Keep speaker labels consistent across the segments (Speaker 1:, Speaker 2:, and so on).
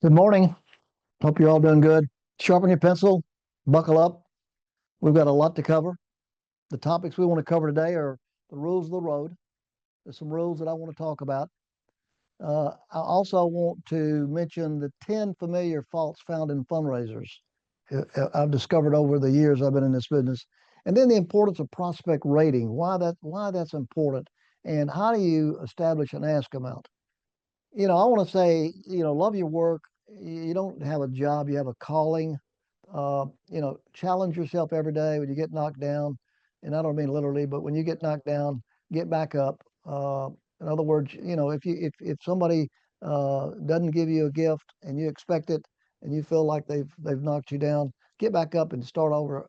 Speaker 1: Good morning. Hope you're all doing good. Sharpen your pencil, buckle up. We've got a lot to cover. The topics we want to cover today are the rules of the road. There's some rules that I want to talk about. I also want to mention the 10 familiar faults found in fundraisers I've discovered over the years I've been in this business. And then the importance of prospect rating, why that's important, and how do you establish an ask amount. I want to say, love your work. You don't have a job, you have a calling. Challenge yourself every day when you get knocked down. And I don't mean literally, but when you get knocked down, get back up. In other words, if somebody doesn't give you a gift and you expect it and you feel like they've knocked you down, get back up and start over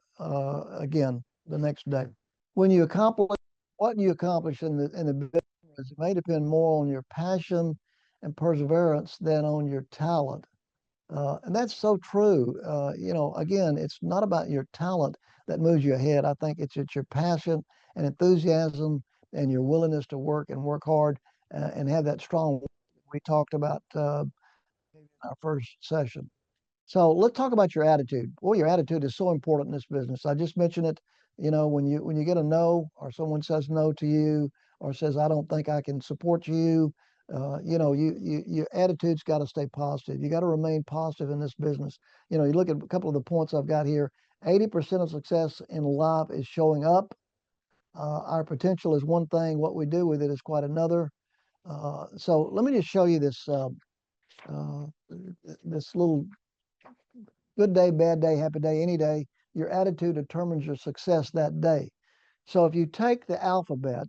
Speaker 1: again the next day. When you accomplish what you accomplish in the business, it may depend more on your passion and perseverance than on your talent. And that's so true. Again, it's not about your talent that moves you ahead. I think it's your passion and enthusiasm and your willingness to work and work hard and have that strong. We talked about in our first session. So let's talk about your attitude. Well, your attitude is so important in this business. I just mentioned it. When you get a no, or someone says no to you, or says I don't think I can support you, your attitude's got to stay positive. You got to remain positive in this business. You look at a couple of the points I've got here. 80% of success in life is showing up. Our potential is one thing. What we do with it is quite another. So let me just show you uh, this little good day, bad day, happy day, any day. Your attitude determines your success that day. So if you take the alphabet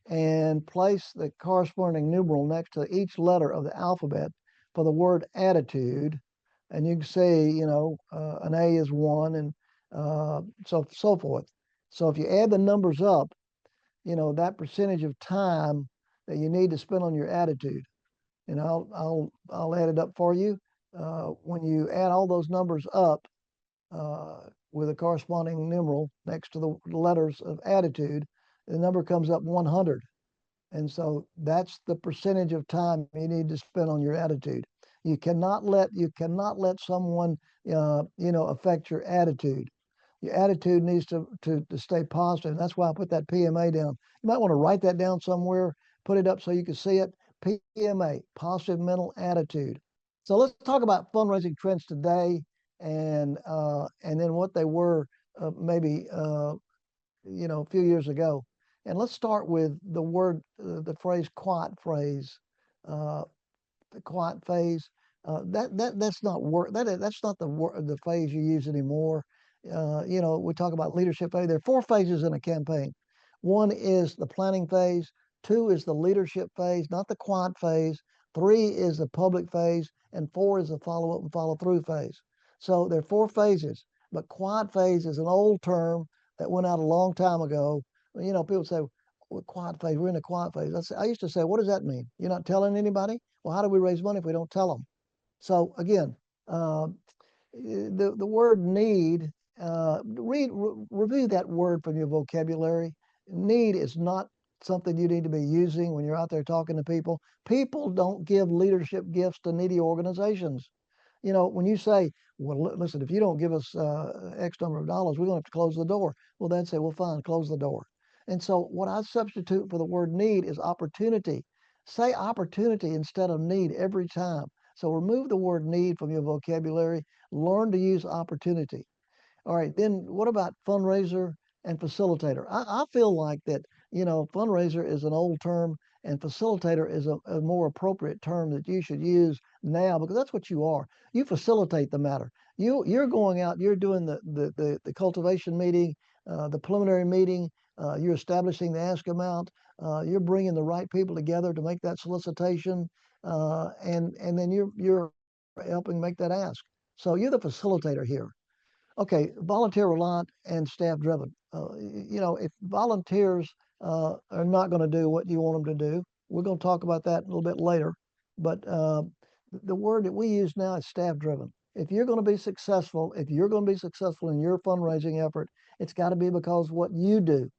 Speaker 1: and place the corresponding numeral next to each letter of the alphabet for the word attitude, and you can say, an A is one, and so forth. So if you add the numbers up, that percentage of time that you need to spend on your attitude, and I'll add it up for you. When you add all those numbers up with a corresponding numeral next to the letters of attitude, the number comes up 100. And so that's the percentage of time you need to spend on your attitude. You cannot let someone affect your attitude. Your attitude needs to stay positive. And that's why I put that PMA down. You might want to write that down somewhere, put it up so you can see it. PMA, positive mental attitude. So let's talk about fundraising trends today, and then what they were maybe a few years ago. And let's start with the phrase quiet phrase, uh, the quiet phase. That's not work. That's not the phase you use anymore. We talk about leadership phase. There are four phases in a campaign. One is the planning phase. Two is the leadership phase, not the quiet phase. Three is the public phase, and four is the follow up and follow through phase. So there are four phases. But quiet phase is an old term that went out a long time ago. People say, well, quiet phase, we're in a quiet phase. I used to say, what does that mean? You're not telling anybody? Well, how do we raise money if we don't tell them? So again, the word need, review that word from your vocabulary. Need is not something you need to be using when you're out there talking to people. People don't give leadership gifts to needy organizations. When you say, well, listen, if you don't give us X number of dollars, we're going to have to close the door. Well, then say, well, fine, close the door. And so what I substitute for the word need is opportunity. Say opportunity instead of need every time. So remove the word need from your vocabulary. Learn to use opportunity. All right, then what about fundraiser and facilitator? I feel like that, fundraiser is an old term and facilitator is a more appropriate term that you should use now because that's what you are. You facilitate the matter. You're going out, you're doing the cultivation meeting, the preliminary meeting, you're establishing the ask amount, you're bringing the right people together to make that solicitation, and then you're helping make that ask. So you're the facilitator here. Okay, volunteer reliant and staff driven. If volunteers are not going to do what you want them to do, we're going to talk about that a little bit later. But the word that we use now is staff driven. If you're going to be successful, if you're going to be successful in your fundraising effort, it's got to be because what you do,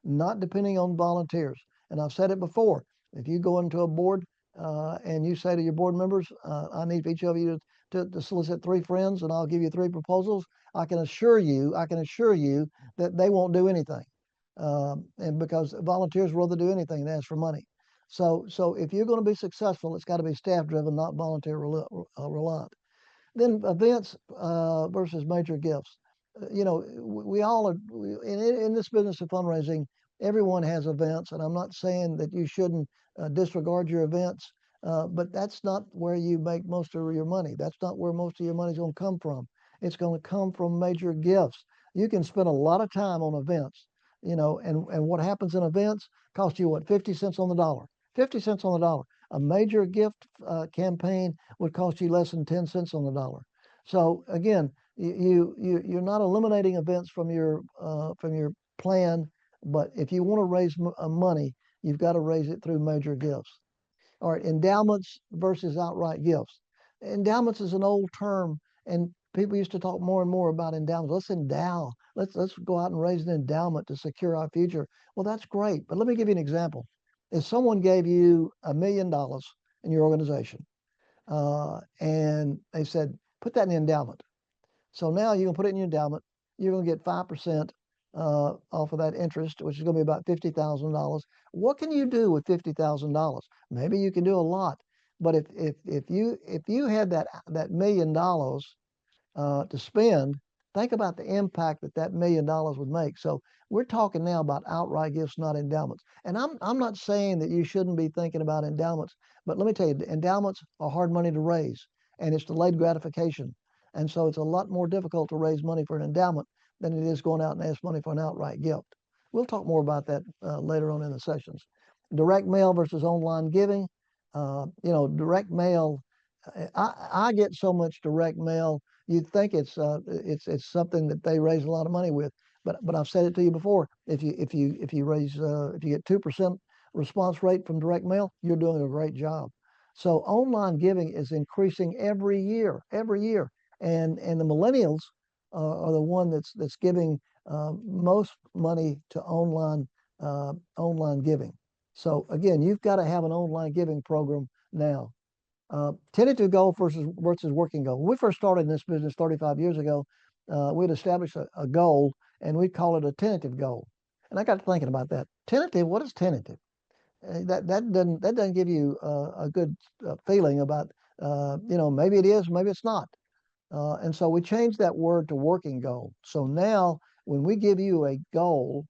Speaker 1: not depending on volunteers. And I've said it before. If you go into a board and you say to your board members, I need each of you to solicit 3 friends, and I'll give you 3 proposals, I can assure you that they won't do anything. And because volunteers rather do anything than ask for money. So if you're going to be successful, it's got to be staff driven, not volunteer reliant. Then events versus major gifts. You know, we all are in this business of fundraising. Everyone has events, and I'm not saying that you shouldn't disregard your events, but that's not where you make most of your money. That's not where most of your money is going to come from. It's going to come from major gifts. You can spend a lot of time on events, you know, and what happens in events costs you what, 50 cents on the dollar. 50 cents on the dollar. A major gift campaign would cost you less than 10 cents on the dollar. So again, you're not eliminating events from your plan, but if you want to raise money, you've got to raise it through major gifts. All right, endowments versus outright gifts. Endowments is an old term, and people used to talk more and more about endowments. Let's endow. Let's go out and raise an endowment to secure our future. Well, that's great, but let me give you an example. If someone gave you $1 million in your organization, and they said, put that in the endowment. So now you can put it in your endowment. You're going to get 5% off of that interest, which is going to be about $50,000. What can you do with $50,000? Maybe you can do a lot, but if you had that $1 million to spend, think about the impact that $1 million would make. So we're talking now about outright gifts, not endowments. And I'm not saying that you shouldn't be thinking about endowments, but let me tell you, endowments are hard money to raise, and it's delayed gratification. And so it's a lot more difficult to raise money for an endowment than it is going out and ask money for an outright gift. We'll talk more about that later on in the sessions. Direct mail versus online giving. You know, direct mail. I get so much direct mail. You'd think it's something that they raise a lot of money with, but I've said it to you before. If you get 2% response rate from direct mail, you're doing a great job. So online giving is increasing every year, and the millennials are the one that's giving most money to online giving. So again, you've got to have an online giving program now. Tentative goal versus working goal. When we first started in this business 35 years ago, we'd establish a goal, and we'd call it a tentative goal. And I got to thinking about that. Tentative, what is tentative? That doesn't give you a good feeling about you know, maybe it is, maybe it's not. And so we changed that word to working goal. So now when we give you a goal,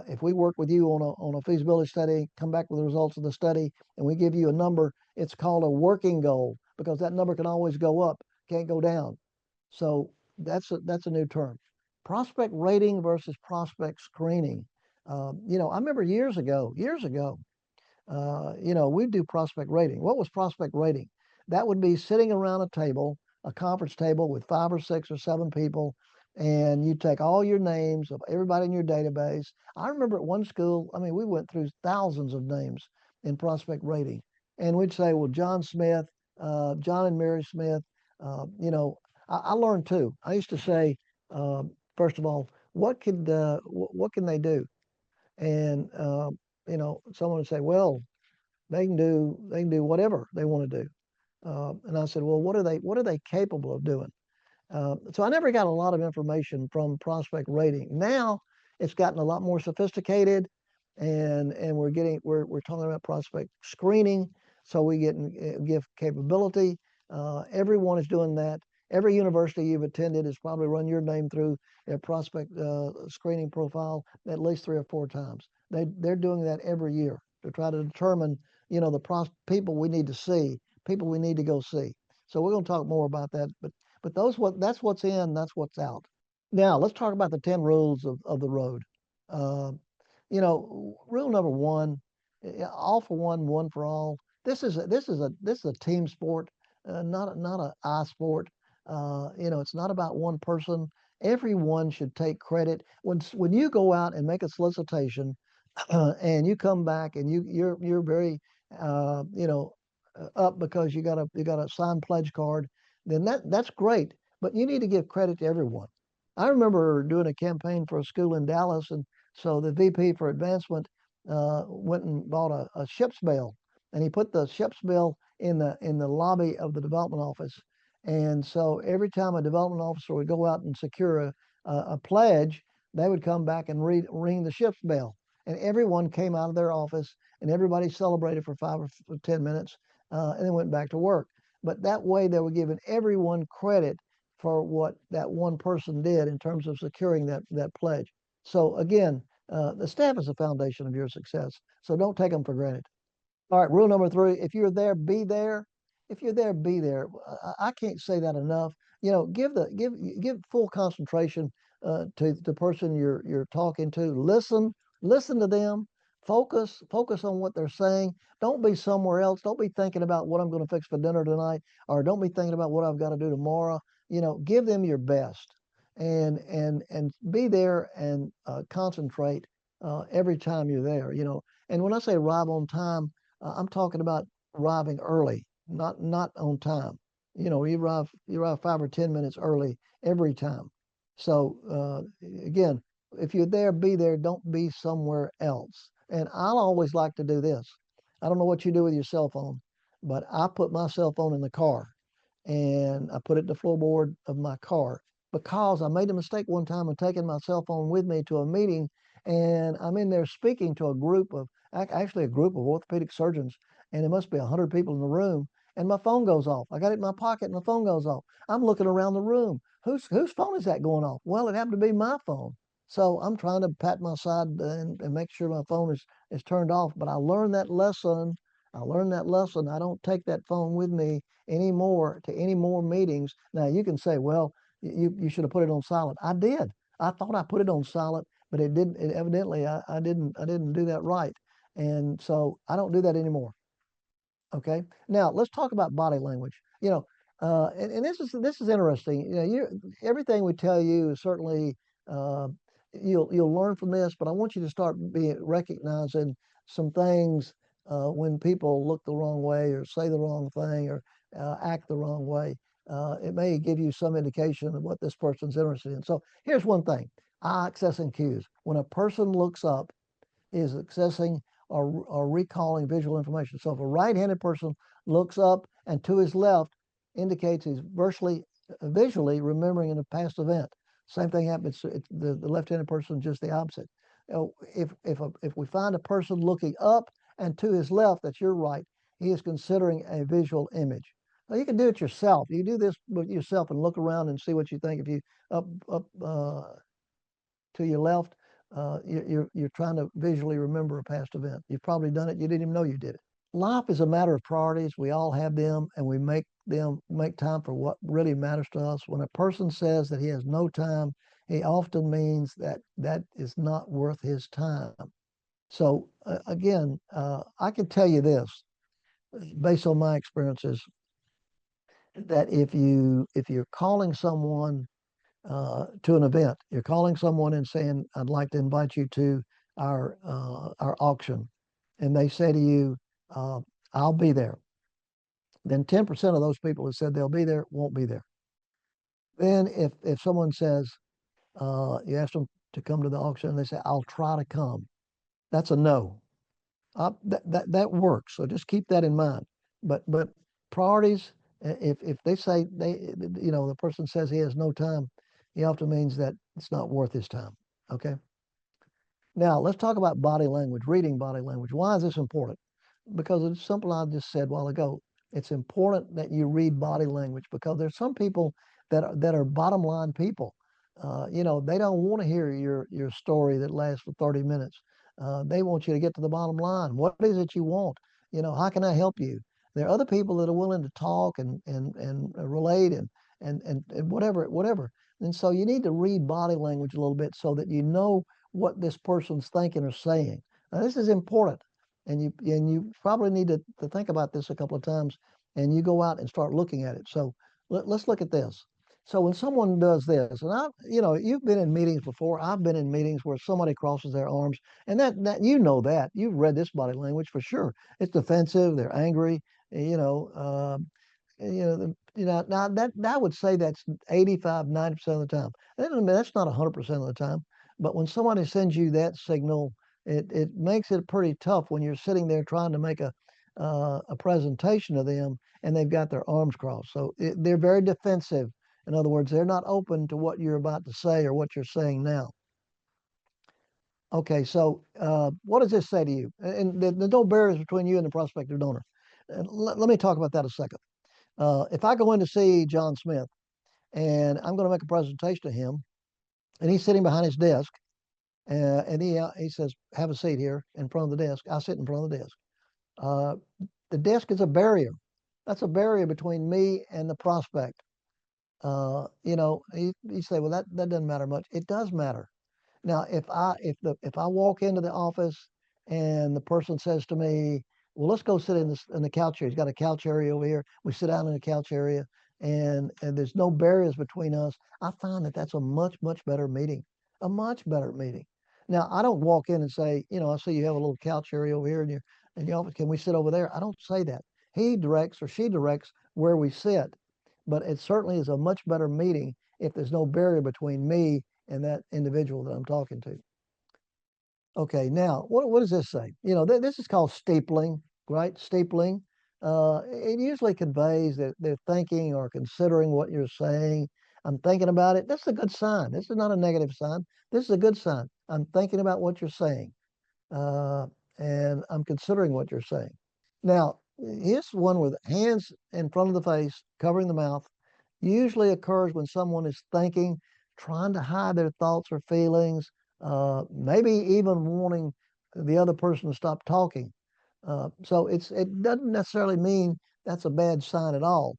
Speaker 1: if we work with you on a feasibility study, come back with the results of the study, and we give you a number, it's called a working goal, because that number can always go up, can't go down. So that's a new term. Prospect rating versus prospect screening. You know, I remember years ago, you know, we'd do prospect rating. What was prospect rating? That would be sitting around a table, a conference table with 5 or 6 or 7 people, and you take all your names of everybody in your database. I remember at one school, I mean, we went through thousands of names in prospect rating, and we'd say, well, John Smith, John and Mary Smith. You know, I learned too. I used to say, first of all, what can they do? And you know, someone would say, well, they can do whatever they want to do. And I said, well, what are they capable of doing? So I never got a lot of information from prospect rating. Now it's gotten a lot more sophisticated, and we're talking about prospect screening. So we give capability. Everyone is doing that. Every university you've attended has probably run your name through a prospect screening profile at least 3 or 4 times. They're doing that every year to try to determine, you know, the people we need to see, people we need to go see. So we're going to talk more about that, but that's what's in, that's what's out. Now let's talk about the 10 rules of the road. Uh, you know, rule number 1, all for one, one for all. This is a team sport, not a I sport. You know, it's not about one person. Everyone should take credit when you go out and make a solicitation, and you come back and you're very you know, up because you got a signed pledge card, then that's great. But you need to give credit to everyone. I remember doing a campaign for a school in Dallas, and so the VP for advancement went and bought a ship's mail, and he put the ship's bill in the lobby of the development office. And so every time a development officer would go out and secure a pledge, they would come back and ring the ship's bell. And everyone came out of their office and everybody celebrated for 5 or 10 minutes and then went back to work. But that way they were giving everyone credit for what that one person did in terms of securing that pledge. So again, the staff is the foundation of your success. So don't take them for granted. All right, rule number 3, if you're there, be there. If you're there, be there. I can't say that enough. You know, give full concentration to the person you're talking to. Listen to them. Focus on what they're saying. Don't be somewhere else. Don't be thinking about what I'm going to fix for dinner tonight, or don't be thinking about what I've got to do tomorrow. You know, give them your best, and be there and concentrate every time you're there. You know, and when I say arrive on time, I'm talking about arriving early, not on time. You know, you arrive 5 or 10 minutes early every time. So again, if you're there, be there. Don't be somewhere else. And I'll always like to do this. I don't know what you do with your cell phone, but I put my cell phone in the car and I put it in the floorboard of my car because I made a mistake one time of taking my cell phone with me to a meeting, and I'm in there speaking to a group of actually a group of orthopedic surgeons, and there must be 100 people in the room, and my phone goes off. I got it in my pocket and my phone goes off. I'm looking around the room. Whose phone is that going off? Well, it happened to be my phone. So I'm trying to pat my side and make sure my phone is turned off. But I learned that lesson. I don't take that phone with me anymore to any more meetings. Now you can say, well, you should have put it on silent. I did. I thought I put it on silent, but it didn't. Evidently, I didn't do that right. And so I don't do that anymore. Okay. Now let's talk about body language. You know, and this is interesting. You know, everything we tell you is certainly uh, you'll learn from this, but I want you to start recognizing some things when people look the wrong way or say the wrong thing or act the wrong way. It may give you some indication of what this person's interested in. So here's one thing: eye accessing cues. When a person looks up, is accessing or recalling visual information. So if a right-handed person looks up and to his left indicates he's visually remembering a past event. Same thing happens to the left-handed person, just the opposite. If we find a person looking up and to his left, that's your right, he is considering a visual image. Now you can do it yourself. You do this with yourself and look around and see what you think. If you up to your left, you're trying to visually remember a past event. You've probably done it. You didn't even know you did it. Life is a matter of priorities. We all have them, and we make time for what really matters to us. When a person says that he has no time, he often means that that is not worth his time. So again, I can tell you this, based on my experiences, that if you're calling someone to an event. You're calling someone and saying, "I'd like to invite you to our auction," and they say to you, "I'll be there." Then 10% of those people who said they'll be there won't be there. Then if someone says, you ask them to come to the auction, and they say, "I'll try to come," that's a no. That works. So just keep that in mind. But priorities. If they say the person says he has no time, he often means that it's not worth his time. Okay. Now let's talk about body language, reading body language. Why is this important? Because it's simple. I just said a while ago. It's important that you read body language because there's some people that are bottom line people. They don't want to hear your story that lasts for 30 minutes. They want you to get to the bottom line. What is it you want? How can I help you? There are other people that are willing to talk and relate and whatever. And so you need to read body language a little bit so that you know what this person's thinking or saying. Now, this is important, and you probably need to think about this a couple of times, and you go out and start looking at it. So let's look at this. So when someone does this, and you've been in meetings before. I've been in meetings where somebody crosses their arms, and that that you've read this body language for sure. It's defensive. They're angry. Now that I would say that's 85, 90% of the time. That's not 100% of the time. But when somebody sends you that signal, it makes it pretty tough when you're sitting there trying to make a presentation to them, and they've got their arms crossed. So they're very defensive. In other words, they're not open to what you're about to say or what you're saying now. Okay, so what does this say to you? And there's no barriers between you and the prospective donor. Let me talk about that a second. If I go in to see John Smith and I'm going to make a presentation to him, and he's sitting behind his desk, and he says, "Have a seat here in front of the desk." I sit in front of the desk. The desk is a barrier. That's a barrier between me and the prospect. You say, "Well, that doesn't matter much." It does matter. Now, if I walk into the office and the person says to me, "Well, let's go sit in the couch area." He's got a couch area over here. We sit down in the couch area, and there's no barriers between us. I find that that's a much better meeting, a much better meeting. Now, I don't walk in and say, "I see you have a little couch area over here in your office. Can we sit over there?" I don't say that. He directs or she directs where we sit, but it certainly is a much better meeting if there's no barrier between me and that individual that I'm talking to. Okay, now what does this say? This is called stapling, right? Stapling. It usually conveys that they're thinking or considering what you're saying. I'm thinking about it. That's a good sign. This is not a negative sign. This is a good sign. I'm thinking about what you're saying, uh, and I'm considering what you're saying. Now, here's one with hands in front of the face, covering the mouth. Usually occurs when someone is thinking, trying to hide their thoughts or feelings, maybe even wanting the other person to stop talking. So it doesn't necessarily mean that's a bad sign at all.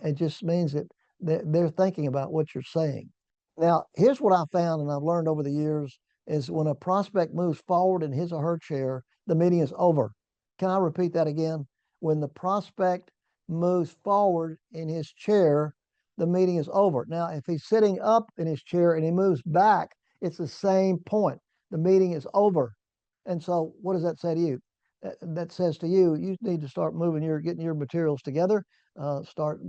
Speaker 1: It just means that they're thinking about what you're saying. Now, here's what I found and I've learned over the years is when a prospect moves forward in his or her chair, the meeting is over. Can I repeat that again? When the prospect moves forward in his chair, the meeting is over. Now, if he's sitting up in his chair and he moves back, it's the same point. The meeting is over. And so, what does that say to you? That says to you, you need to start getting your materials together, start,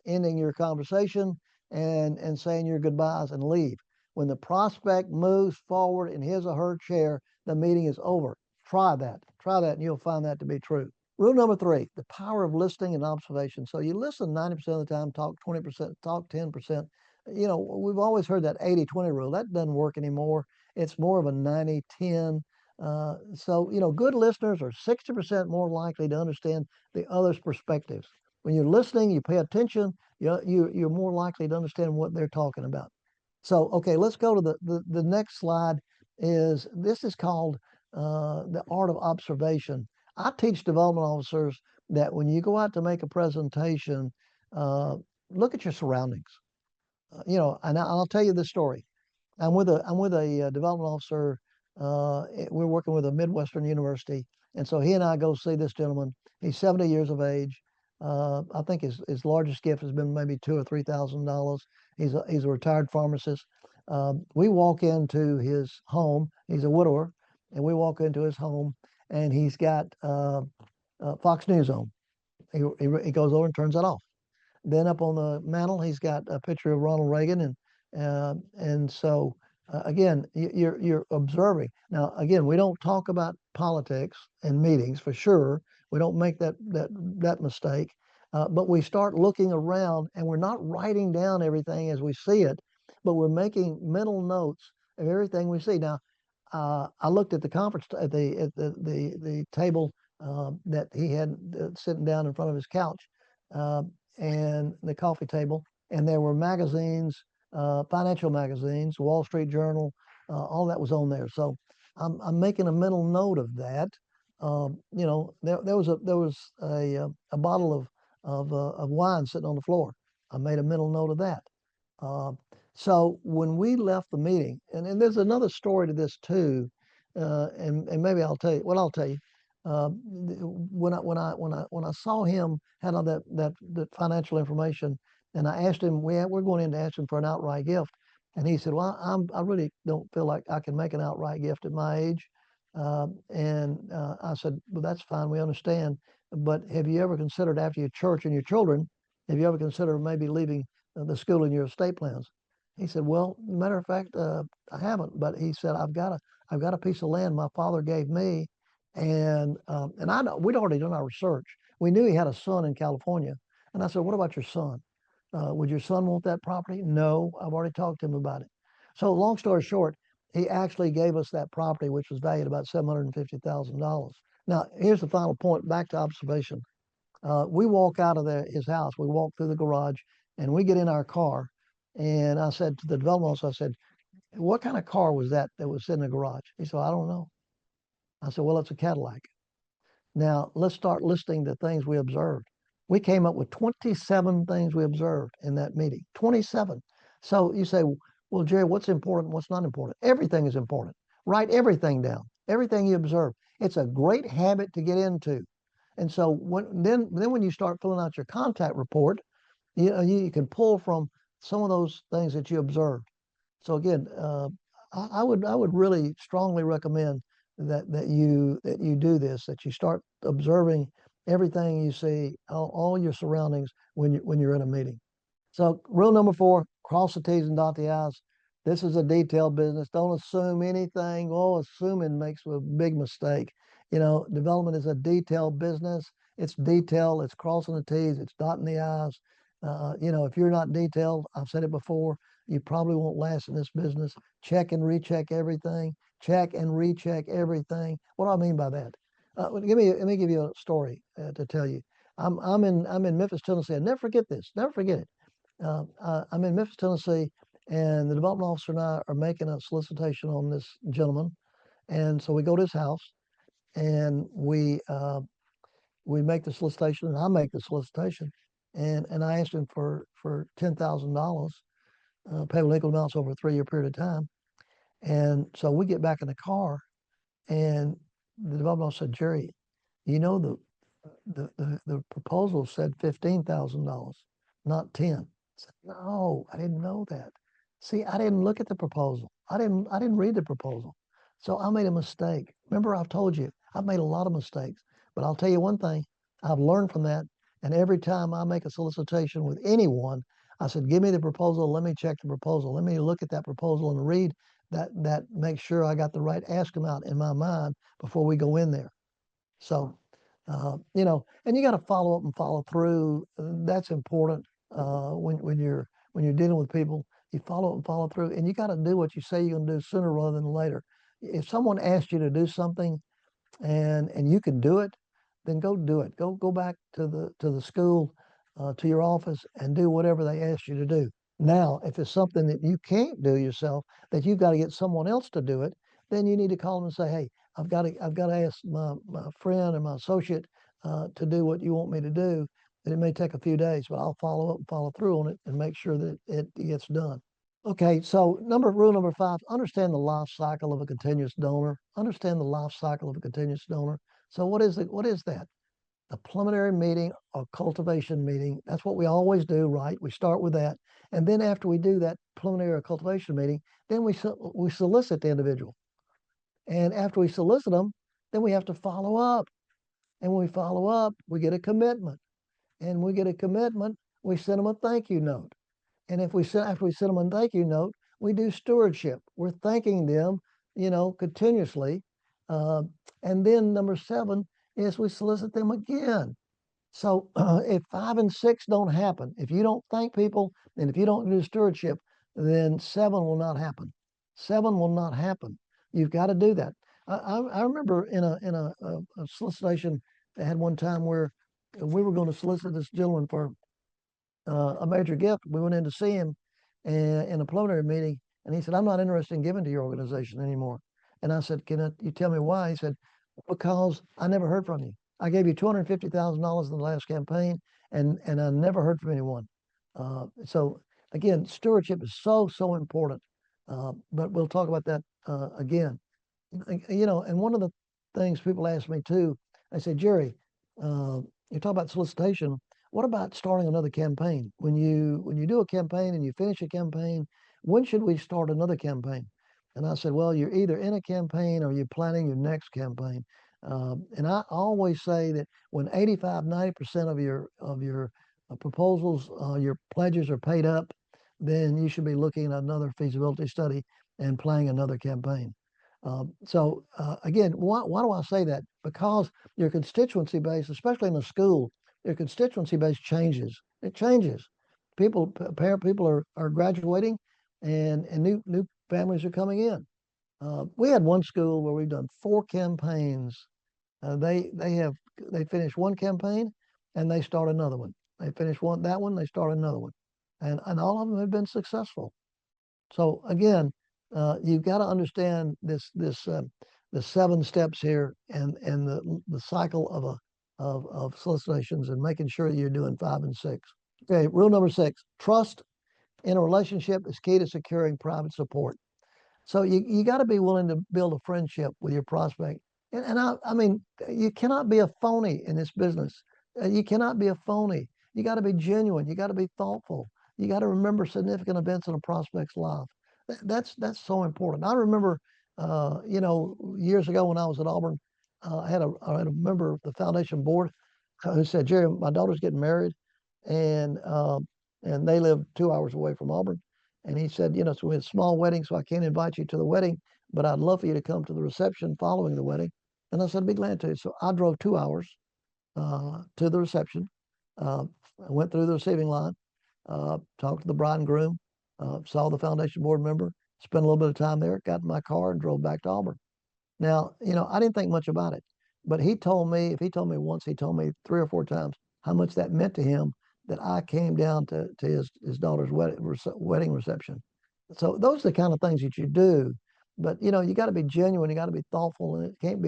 Speaker 1: ending your conversation and saying your goodbyes and leave. When the prospect moves forward in his or her chair, the meeting is over. Try that. Try that, and you'll find that to be true. Rule number 3, the power of listening and observation. So you listen 90% of the time, talk 20%, talk 10%. We've always heard that 80-20 rule. That doesn't work anymore. It's more of a 90-10. Good listeners are 60% more likely to understand the other's perspectives. When you're listening, you pay attention, you're more likely to understand what they're talking about. So, okay, let's go to the next slide. This is called the art of observation. I teach development officers that when you go out to make a presentation, look at your surroundings. And I'll tell you this story. I'm with a development officer. We're working with a Midwestern university, and so he and I go see this gentleman. He's 70 years of age. I think his largest gift has been maybe $2,000 or $3,000. He's a retired pharmacist. We walk into his home. He's a widower, and we walk into his home, and he's got Fox News on. He goes over and turns that off. Then up on the mantle, he's got a picture of Ronald Reagan, and so again, you're observing. Now, again, we don't talk about politics in meetings for sure. We don't make that mistake, but we start looking around, and we're not writing down everything as we see it, but we're making mental notes of everything we see. Now, I looked at the conference at the table that he had sitting down in front of his couch. And the coffee table, and there were magazines, financial magazines, Wall Street Journal, all that was on there. So I'm making a mental note of that. There was a bottle of wine sitting on the floor. I made a mental note of that. So when we left the meeting, and there's another story to this too, and maybe I'll tell you. Well, I'll tell you. When I saw him had all that financial information, and I asked him, we're going in to ask him for an outright gift, and he said, "Well, I really don't feel like I can make an outright gift at my age." I said, "Well, that's fine. We understand. But have you ever considered after your church and your children, have you ever considered maybe leaving the school in your estate plans?" He said, "Well, matter of fact, I haven't." But he said, I've got a piece of land my father gave me, And I know we'd already done our research. We knew he had a son in California. And I said, what about your son? Would your son want that property? No, I've already talked to him about it. So long story short, he actually gave us that property, which was valued about $750,000. Now, here's the final point, back to observation. We walk out of his house, we walk through the garage, and we get in our car. And I said to the development officer, I said, what kind of car was that was sitting in the garage? He said, I don't know. I said, well, it's a Cadillac. Now, let's start listing the things we observed. We came up with 27 things we observed in that meeting. 27. So you say, well, Jerry, what's important? What's not important? Everything is important. Write everything down, everything you observe. It's a great habit to get into. And so then when you start filling out your contact report, you can pull from some of those things that you observed. So again, I would really strongly recommend that you do this, that you start observing everything you see, all your surroundings when you're in a meeting. So rule number 4, cross the T's and dot the I's. This is a detailed business. Don't assume anything. Oh, assuming makes a big mistake. Development is a detailed business. It's detailed. It's crossing the T's. It's dotting the I's. If you're not detailed, I've said it before, you probably won't last in this business. Check and recheck everything. Check and recheck everything. What do I mean by that? Let me give you a story to tell you. I'm in Memphis, Tennessee. I never forget this. Never forget it. I'm in Memphis, Tennessee, and the development officer and I are making a solicitation on this gentleman. And so we go to his house, and we make the solicitation, and I make the solicitation, and I asked him for $10,000, payable equal amounts over a 3-year period of time. And so we get back in the car, and the development officer said, Jerry, the proposal said $15,000, not 10. I said, no, I didn't know that. See, I didn't look at the proposal. I didn't read the proposal. So I made a mistake. Remember, I've told you, I've made a lot of mistakes, but I'll tell you one thing, I've learned from that. And every time I make a solicitation with anyone, I said, give me the proposal. Let me check the proposal. Let me look at that proposal and read that make sure I got the right ask amount in my mind before we go in there. So, and you got to follow up and follow through. That's important when you're dealing with people. You follow up and follow through, and you got to do what you say you're going to do sooner rather than later. If someone asks you to do something, and you can do it, then go do it. Go back to the school, to your office, and do whatever they ask you to do. Now, if it's something that you can't do yourself, that you've got to get someone else to do it, then you need to call them and say, hey, I've got to ask my friend or my associate to do what you want me to do. And it may take a few days, but I'll follow up and follow through on it and make sure that it gets done. Okay, so rule number 5, understand the life cycle of a continuous donor. Understand the life cycle of a continuous donor. So what is that? A preliminary meeting or cultivation meeting. That's what we always do, right? We start with that. And then after we do that preliminary or cultivation meeting, then we solicit the individual. And after we solicit them, then we have to follow up. And when we follow up, we get a commitment. And we get a commitment, we send them a thank you note. And after we send them a thank you note, we do stewardship. We're thanking them, continuously. And then number 7 is we solicit them again. So if 5 and 6 don't happen, if you don't thank people and if you don't do stewardship, then 7 will not happen. 7 will not happen. You've got to do that. I remember in a solicitation I had one time where we were going to solicit this gentleman for a major gift. We went in to see him in a preliminary meeting, and he said, I'm not interested in giving to your organization anymore. And I said, can you tell me why? He said, because I never heard from you. I gave you $250,000 in the last campaign, and I never heard from anyone. So again, stewardship is so important. But we'll talk about that again. And one of the things people ask me too, they say, Jerry, you talk about solicitation. What about starting another campaign? When you do a campaign and you finish a campaign, when should we start another campaign? And I said, well, you're either in a campaign or you're planning your next campaign. And I always say that when 85, 90% of your proposals, your pledges are paid up, then you should be looking at another feasibility study and planning another campaign. Again, why do I say that? Because your constituency base, especially in the school, your constituency base changes. It changes. People are graduating, and new families are coming in. We had one school where we've done 4 campaigns. They finish one campaign, and they start another one. They finish that one, they start another one, and all of them have been successful. So again, you've got to understand the 7 steps here, and the cycle of solicitations, and making sure you're doing 5 and 6. Okay, rule number 6: trust in a relationship is key to securing private support. So you got to be willing to build a friendship with your prospect. I mean, you cannot be a phony in this business. You cannot be a phony. You got to be genuine. You got to be thoughtful. You got to remember significant events in a prospect's life. That's so important. I remember, years ago when I was at Auburn, I had a member of the foundation board who said, "Jerry, my daughter's getting married, and they live 2 hours away from Auburn." And he said, "It's a small wedding, so I can't invite you to the wedding, but I'd love for you to come to the reception following the wedding." And I said, "I'd be glad to." So I drove 2 hours to the reception. I went through the receiving line, talked to the bride and groom, saw the foundation board member, spent a little bit of time there, got in my car, and drove back to Auburn. Now, I didn't think much about it, but he told me, if he told me once, he told me 3 or 4 times how much that meant to him, that I came down to his daughter's wedding reception. So those are the kind of things that you do, but you got to be genuine, you got to be thoughtful, and it can't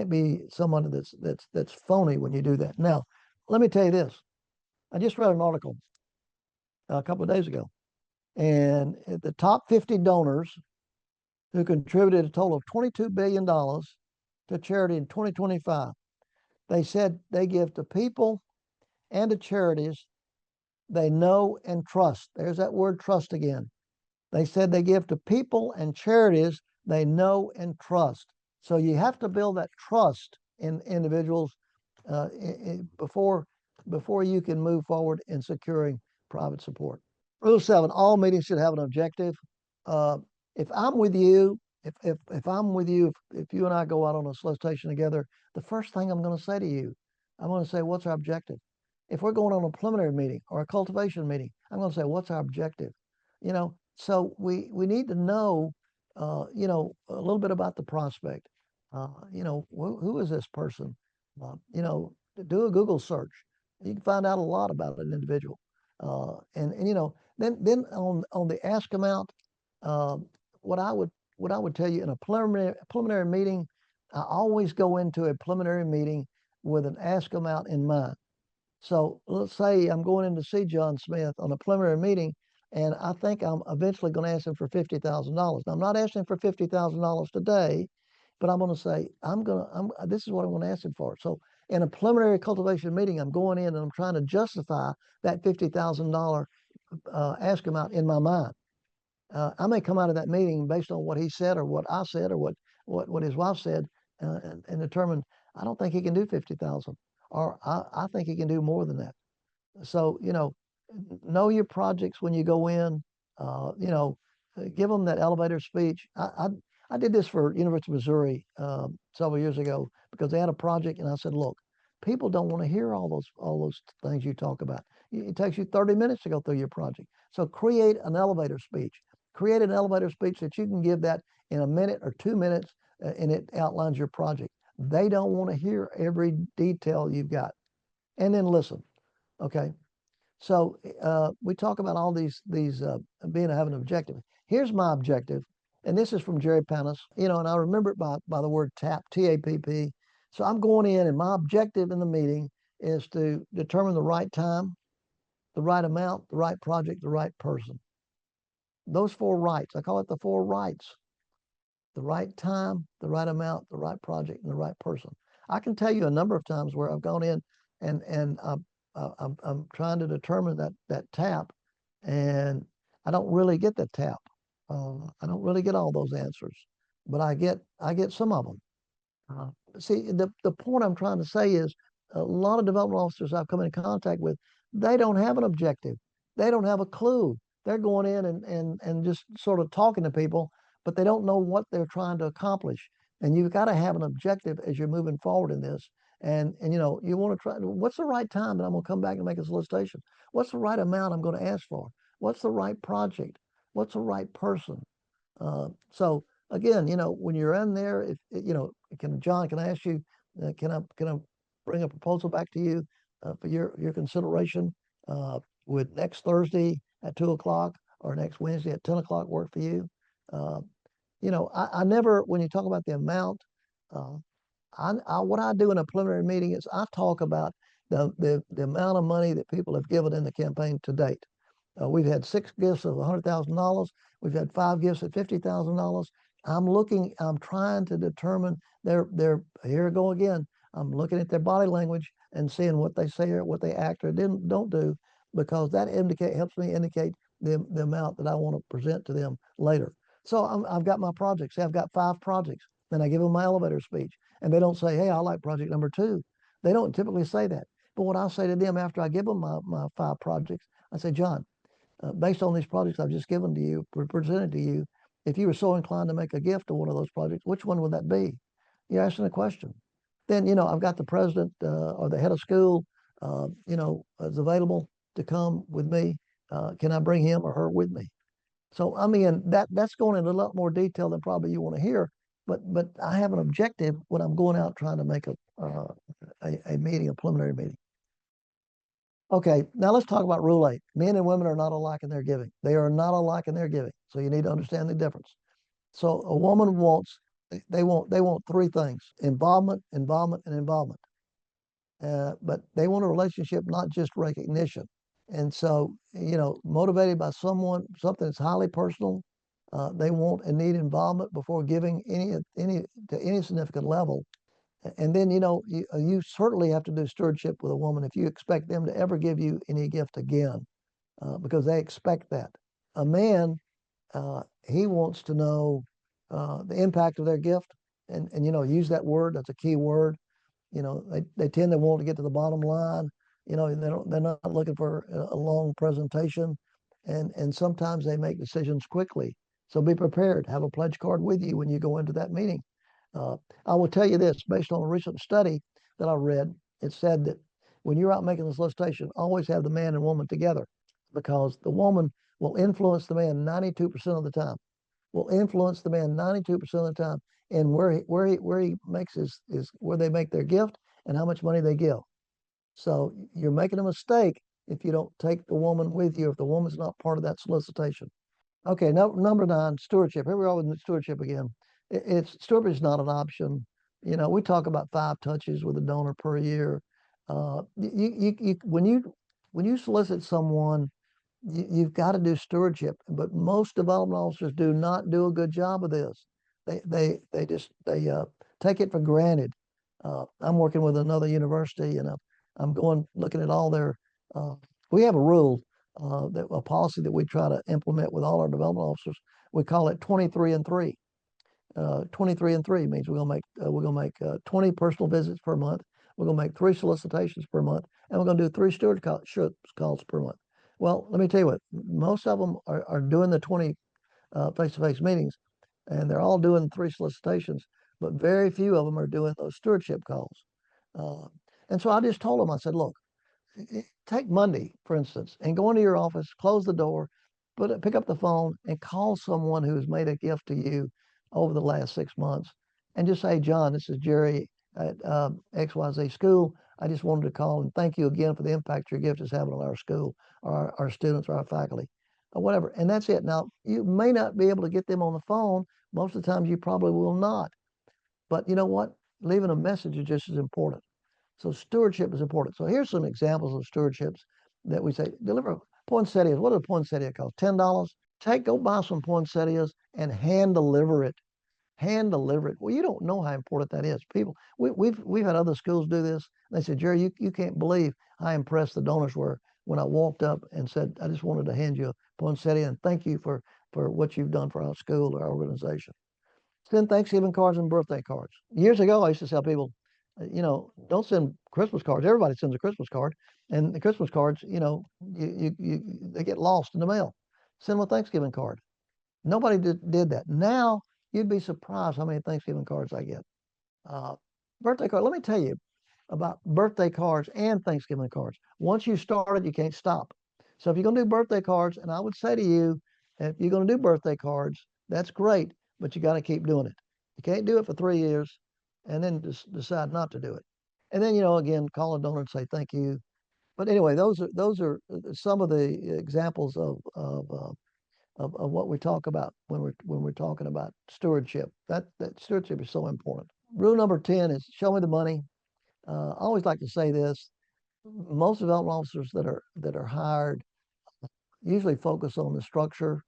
Speaker 1: be someone that's phony when you do that. Now, let me tell you this. I just read an article a couple of days ago, and the top 50 donors who contributed a total of $22 billion to charity in 2025. They said they give to people and to charities they know and trust. There's that word trust again. They said they give to people and charities they know and trust. So you have to build that trust in individuals before you can move forward in securing private support. Rule 7: all meetings should have an objective. If I'm with you, if I'm with you, if you and I go out on a solicitation together, the first thing I'm going to say to you, I'm going to say, "What's our objective?" If we're going on a preliminary meeting or a cultivation meeting, I'm going to say, "What's our objective?" So we need to know, a little bit about the prospect. Who is this person? Do a Google search. You can find out a lot about an individual. Then on the ask amount, what I would tell you in a preliminary meeting, I always go into a preliminary meeting with an ask amount in mind. So let's say I'm going in to see John Smith on a preliminary meeting, and I think I'm eventually going to ask him for $50,000. Now, I'm not asking for $50,000 today, but I'm going to say this is what I'm going to ask him for. So in a preliminary cultivation meeting, I'm going in and I'm trying to justify that $50,000 ask amount in my mind. I may come out of that meeting based on what he said or what I said or what his wife said, and determine I don't think he can do 50,000, or I think he can do more than that. So know your projects when you go in. Give them that elevator speech. I did this for University of Missouri several years ago because they had a project, and I said, "Look, people don't want to hear all those things you talk about. It takes you 30 minutes to go through your project. So create an elevator speech. Create an elevator speech that you can give that in a minute or 2 minutes, and it outlines your project. They don't want to hear every detail you've got. And then listen, okay? So we talk about all these having an objective. Here's my objective, and this is from Jerry Panis, and I remember it by the word TAP, T-A-P-P. So I'm going in, and my objective in the meeting is to determine the right time, the right amount, the right project, the right person. Those 4 rights, I call it the 4 rights: the right time, the right amount, the right project, and the right person. I can tell you a number of times where I've gone in and I'm trying to determine that tap, and I don't really get the tap. I don't really get all those answers, but I get some of them. See, the point I'm trying to say is a lot of development officers I've come in contact with, they don't have an objective. They don't have a clue. They're going in and just sort of talking to people, but they don't know what they're trying to accomplish. And you've got to have an objective as you're moving forward in this. And you know, you want to try, what's the right time that I'm going to come back and make a solicitation? What's the right amount I'm going to ask for? What's the right project? What's the right person? So again, you know, when you're in there, if you know, John, can I ask you, can I bring a proposal back to you for your consideration? Would next Thursday at 2 o'clock or next Wednesday at 10 o'clock work for you? Uh, you know, I never, when you talk about the amount, uh, what I do in a preliminary meeting is I talk about the amount of money that people have given in the campaign to date. We've had 6 gifts of $100,000. We've had 5 gifts at $50,000. I'm trying to determine here I go again. I'm looking at their body language and seeing what they say or what they act or don't do, because that helps me indicate the amount that I want to present to them later. So I've got my projects. Say I've got 5 projects. Then I give them my elevator speech, and they don't say, "Hey, I like project number 2." They don't typically say that. But what I say to them after I give them my 5 projects, I say, "John, based on these projects I've just given to you, presented to you, if you were so inclined to make a gift to one of those projects, which one would that be?" You're asking a question. Then, you know, I've got the president or the head of school, you know, is available to come with me. Can I bring him or her with me? So, I mean, that's going into a lot more detail than probably you want to hear, but I have an objective when I'm going out trying to make a meeting, a preliminary meeting. Okay, now let's talk about Rule 8. Men and women are not alike in their giving. They are not alike in their giving. So you need to understand the difference. So a woman wants, they want 3 things: involvement, involvement, and involvement. But they want a relationship, not just recognition. And so, you know, motivated by something that's highly personal, they want and need involvement before giving to any significant level. And then, you know, you certainly have to do stewardship with a woman if you expect them to ever give you any gift again, because they expect that. A man, he wants to know the impact of their gift, and you know, use that word. That's a key word. You know, they tend to want to get to the bottom line. You know, they're not looking for a long presentation, and sometimes they make decisions quickly. So be prepared. Have a pledge card with you when you go into that meeting. I will tell you this, based on a recent study that I read, it said that when you're out making the solicitation, always have the man and woman together, because the woman will influence the man 92% of the time. Will influence the man 92% of the time, and where he makes is where they make their gift and how much money they give. So you're making a mistake if you don't take the woman with you, if the woman's not part of that solicitation. Okay, number 9, stewardship. Here we are with stewardship again. Stewardship is not an option. You know, we talk about 5 touches with a donor per year. When you solicit someone, you've got to do stewardship. But most development officers do not do a good job of this. They just take it for granted. I'm working with another university, and I'm looking at all their. We have a rule, a policy that we try to implement with all our development officers. We call it 23 and 3. 23 and 3 means we're gonna make 20 personal visits per month. We're gonna make 3 solicitations per month, and we're gonna do 3 steward calls per month. Well, let me tell you what, most of them are doing the 20 face-to-face meetings, and they're all doing 3 solicitations, but very few of them are doing those stewardship calls. And so I just told them, I said, look, take Monday, for instance, and go into your office, close the door, pick up the phone and call someone who's made a gift to you over the last 6 months, and just say, John, this is Jerry at XYZ school. I just wanted to call and thank you again for the impact your gift is having on our school, or our students, or our faculty, or whatever. And that's it. Now, you may not be able to get them on the phone. Most of the times you probably will not. But you know what? Leaving a message is just as important. So stewardship is important. So here's some examples of stewardships that we say: deliver poinsettias. What do a poinsettia cost? $10. Go buy some poinsettias and hand deliver it. Hand deliver it. Well, you don't know how important that is. People, we've had other schools do this. They said, Jerry, you can't believe how impressed the donors were when I walked up and said, I just wanted to hand you a poinsettia and thank you for what you've done for our school or our organization. Send Thanksgiving cards and birthday cards. Years ago, I used to tell people, you know, don't send Christmas cards. Everybody sends a Christmas card, and the Christmas cards, you know, they get lost in the mail. Send them a Thanksgiving card. Nobody did that. Now You'd be surprised how many Thanksgiving cards I get. Uh, Birthday card. Let me tell you about birthday cards and Thanksgiving cards. Once you start it, you can't stop. So if you're going to do birthday cards, and I would say to you, if you're going to do birthday cards, that's great, but you got to keep doing it. You can't do it for 3 years and then just decide not to do it. And then, again, call a donor and say thank you. But anyway, those are some of the examples of what we talk about when we're talking about stewardship. That stewardship is so important. Rule number 10 is show me the money. I always like to say this: most development officers that are hired usually focus on the structure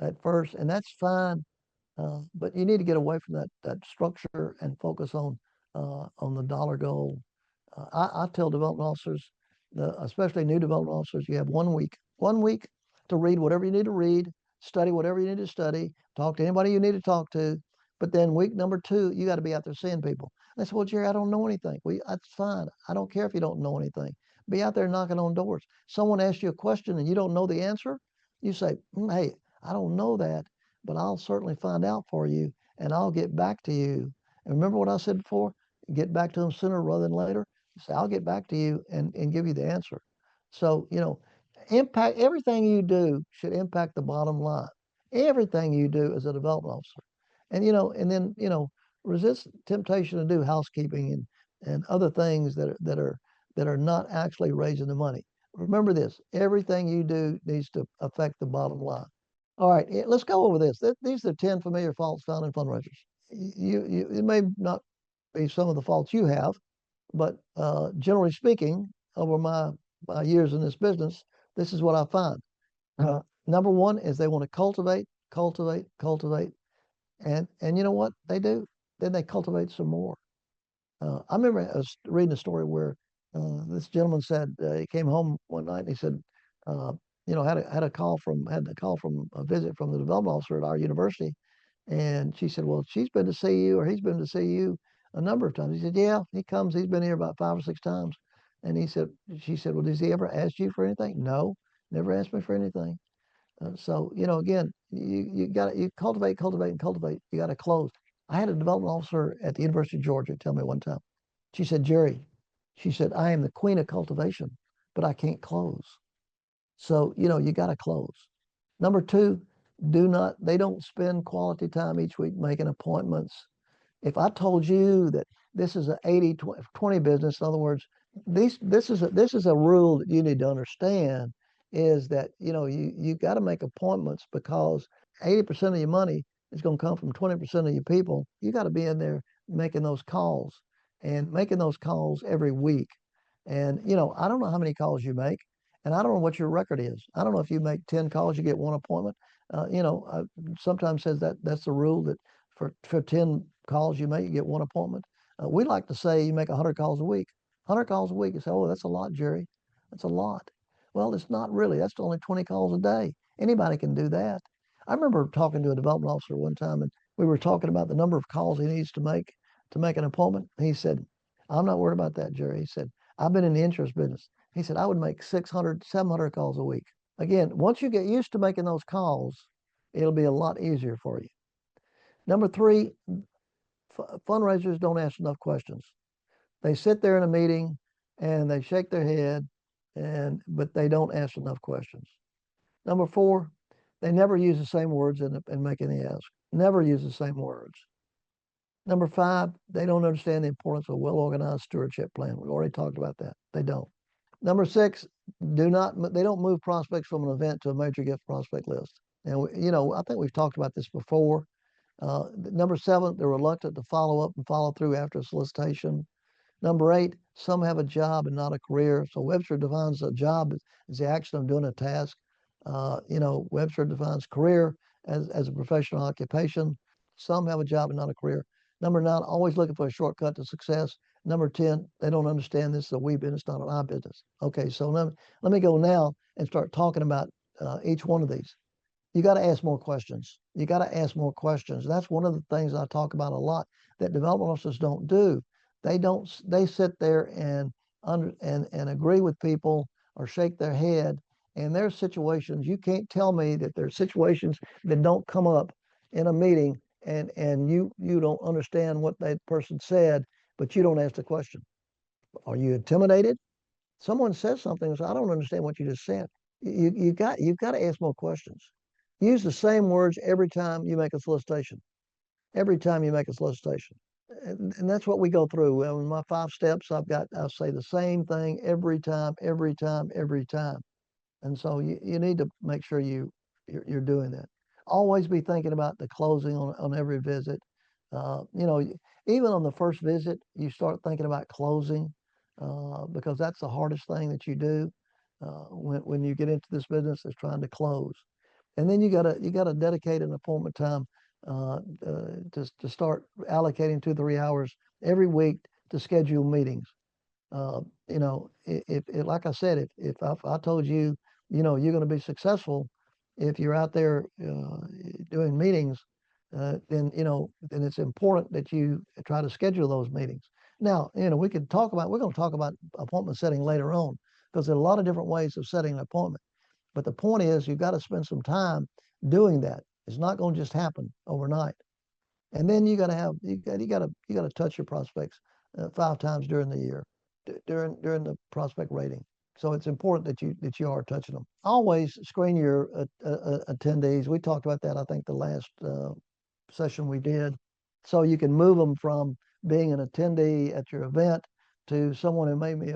Speaker 1: at first, and that's fine. But you need to get away from that structure and focus on the dollar goal. I tell development officers, especially new development officers, you have 1 week to read whatever you need to read, study whatever you need to study, talk to anybody you need to talk to. But then week number 2, you got to be out there seeing people. They say, well, Jerry, I don't know anything. Well, that's fine. I don't care if you don't know anything. Be out there knocking on doors. Someone asks you a question and you don't know the answer. You say, hey, I don't know that, but I'll certainly find out for you and I'll get back to you. And remember what I said before? Get back to them sooner rather than later. Say, I'll get back to you and give you the answer. So, impact everything you do should impact the bottom line. Everything you do as a development officer. And then, resist temptation to do housekeeping and other things that are not actually raising the money. Remember this, everything you do needs to affect the bottom line. All right, let's go over this. These are 10 familiar faults found in fundraisers. It may not be some of the faults you have, but generally speaking, over my years in this business, this is what I find. Number one is they want to cultivate, cultivate, cultivate, and you know what they do? Then they cultivate some more. I remember I was reading a story where this gentleman said he came home one night and he said, had a call from a visit from the development officer at our university, and she said, well, she's been to see you or he's been to see you a number of times. He said, yeah, he comes. He's been here about 5 or 6 times. And she said, well, does he ever ask you for anything? No, never asked me for anything. So, again, you got you cultivate, cultivate, and cultivate. You got to close. I had a development officer at the University of Georgia tell me one time. She said, Jerry, she said, I am the queen of cultivation, but I can't close. So, you got to close. Number 2, they don't spend quality time each week making appointments. If I told you that this is an 80-20 business, in other words, this is a rule that you need to understand, is that you got to make appointments because 80% of your money is going to come from 20% of your people. You got to be in there making those calls and making those calls every week. And I don't know how many calls you make, and I don't know what your record is. I don't know if you make 10 calls, you get 1 appointment. Sometimes says that's the rule, that for 10 calls you make, you get 1 appointment. We like to say you make 100 calls a week. 100 calls a week. You say, oh, that's a lot, Jerry. That's a lot. Well, it's not really. That's only 20 calls a day. Anybody can do that. I remember talking to a development officer one time, and we were talking about the number of calls he needs to make an appointment. He said, I'm not worried about that, Jerry. He said, I've been in the insurance business. He said, I would make 600, 700 calls a week. Again, once you get used to making those calls, it'll be a lot easier for you. Number 3, fundraisers don't ask enough questions. They sit there in a meeting and they shake their head, but they don't ask enough questions. Number 4, they never use the same words in making the ask. Never use the same words. Number 5, they don't understand the importance of a well-organized stewardship plan. We already talked about that. They don't. Number 6, they don't move prospects from an event to a major gift prospect list. And I think we've talked about this before. Number 7, they're reluctant to follow up and follow through after a solicitation. Number 8, some have a job and not a career. So Webster defines a job as the action of doing a task. Webster defines career as a professional occupation. Some have a job and not a career. Number 9, always looking for a shortcut to success. Number 10, they don't understand this is a we business, not an I business. Okay, so let me go now and start talking about each one of these. You got to ask more questions. You got to ask more questions. That's one of the things I talk about a lot that development officers don't do. They sit there and agree with people or shake their head. And there's situations, you can't tell me that there's situations that don't come up in a meeting and you don't understand what that person said, but you don't ask the question. Are you intimidated? Someone says something and says, I don't understand what you just said. You've got to ask more questions. Use the same words every time you make a solicitation. Every time you make a solicitation. And that's what we go through. In my 5 steps, I'll say the same thing every time, every time, every time. And so you need to make sure you're doing that. Always be thinking about the closing on every visit. You know, even on the first visit, you start thinking about closing because that's the hardest thing that you do when you get into this business is trying to close. And then you gotta dedicate an appointment time to start allocating 2 3 hours every week to schedule meetings. You know, if like I said, if I told you, you know, you're going to be successful if you're out there doing meetings, then you know, then it's important that you try to schedule those meetings. Now, you know, we're going to talk about appointment setting later on because there are a lot of different ways of setting an appointment. But the point is, you've got to spend some time doing that. It's not going to just happen overnight. And then you got to touch your prospects 5 times during the year during the prospect rating. So it's important that you are touching them. Always screen your attendees. We talked about that, I think, the last session we did. So you can move them from being an attendee at your event to someone who may be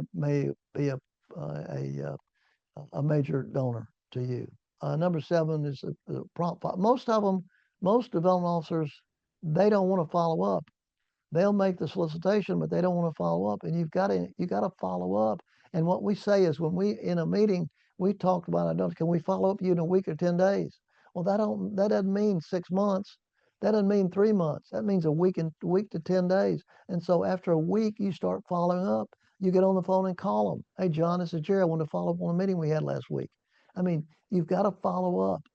Speaker 1: a major donor to you. Number 7 is the prompt. Most development officers, they don't want to follow up. They'll make the solicitation, but they don't want to follow up. And you got to follow up. And what we say is when we in a meeting we talked about, can we follow up you in a week or 10 days? Well, that doesn't mean 6 months. That doesn't mean 3 months. That means a week to 10 days. And so after a week, you start following up. You get on the phone and call them. Hey, John, this is Jerry. I want to follow up on a meeting we had last week. I mean, you've got to follow up.